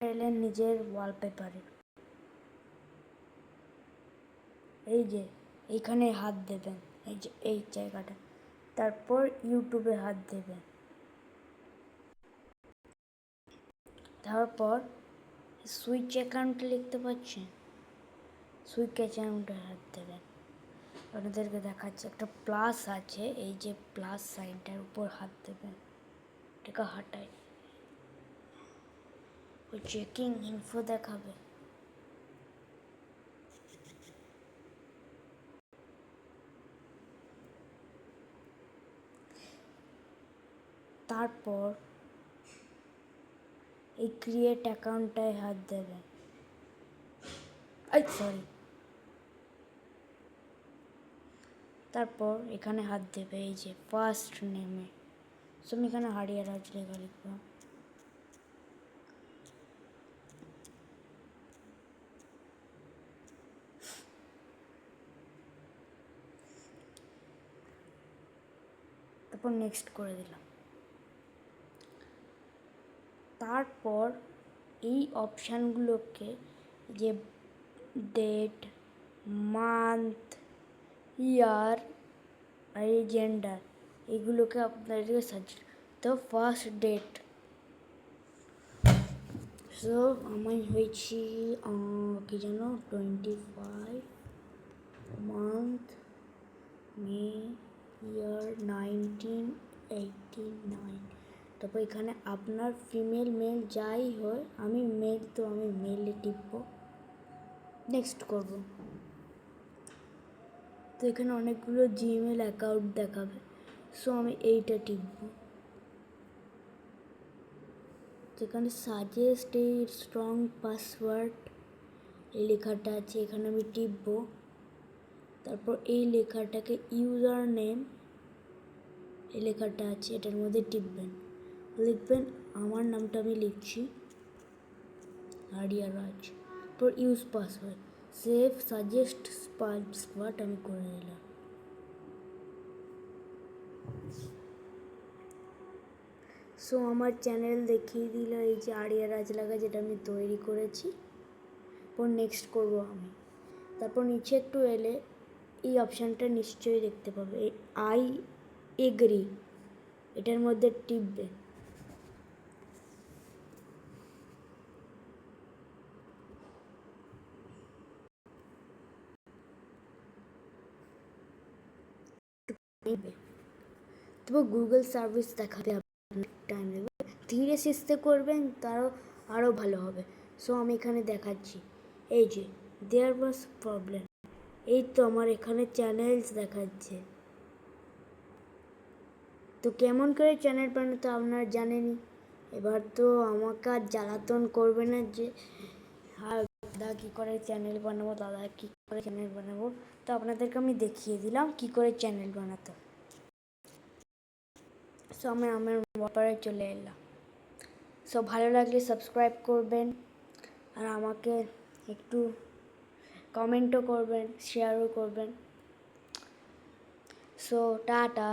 এলেন নিজের ওয়ালপেপারে, এই যে এইখানে হাত দেবেন, এই যে এই জায়গাটা, তারপর ইউটিউবে হাত দেবেন, তারপর সুইচ অ্যাকাউন্ট লিখতে পাচ্ছেন, সুইচ অ্যাকাউন্টে হাত দেবেন। আপনাদেরকে দেখাচ্ছে একটা প্লাস আছে, এই যে প্লাস সাইনটার উপর হাত দেবেন, এটাকে হাঁটাই, ওই চেকিং ইনফো দেখাবে। তারপর এই ক্রিয়েট অ্যাকাউন্টটায় হাত দেবেন, সরি, তারপর এখানে হাত দেবে, এই যে ফার্স্ট নেমে, সো আমি এখানে হারিয়া রাজ লেখা লিখব। তারপর নেক্সট করে দিলাম। তারপর এই অপশানগুলোকে, যে ডেট, মান্থ, ইয়ার আর এই জেন্ডার, এগুলোকে আপনাদেরকে সাজেস্ট। তো ফার্স্ট ডেট, সো আমি হয়েছি কি যেন 25 মান্থ মে ইয়ার 1989। তারপর এখানে আপনার ফিমেল মেল যাই হয়, আমি মেল, তো আমি মেলে টিপব, নেক্সট করব। তো এখানে অনেকগুলো জিমেল অ্যাকাউন্ট দেখাবে, সো আমি এইটা টিপব। যেখানে সাজেস্ট এ স্ট্রং পাসওয়ার্ড এই লেখাটা আছে, এখানে আমি টিপব। তারপর এই লেখাটাকে ইউজার নেম, এই লেখাটা আছে, এটার মধ্যে টিপবেন, লিখবেন আমার নামটা আমি লিখছি হারিয়া রাজ। তারপর use password, save suggest password আমি করে দিলাম। সো আমার চ্যানেল দেখিয়ে দিল, এই যে আরিয়া রাজ লাগা, যেটা আমি তৈরি করেছি। তারপর নেক্সট করব আমি। তারপর নিচে একটু এলে এই অপশানটা নিশ্চয়ই দেখতে পাবে, আই এগ্রি, এটার মধ্যে টিপবে। তবে গুগল সার্ভিস দেখাতে আপনার টাইম লাগবে, ধীরে সুস্থে করবেন, আরও ভালো হবে। সো আমি এখানে দেখাচ্ছি, এই যে দেয়ার ওয়াজ প্রবলেম, এই তো আমার এখানে চ্যানেলস দেখাচ্ছে। তো কেমন করে চ্যানেল বানাতে আপনারা জানেনই, এবার তো আমাকে আর জ্বালাতন করবে না যে হ্যাঁ দাদা কী করে চ্যানেল বানাবো, দাদা কী করে চ্যানেল বানাবো। তো আপনাদেরকে আমি দেখিয়ে দিলাম কী করে চ্যানেল বানাতে। সো আমি আমার ব্যাপারে চলে এলাম। সো ভালো লাগলে সাবস্ক্রাইব করবেন, আর আমাকে একটু কমেন্টও করবেন, শেয়ারও করবেন। So tata.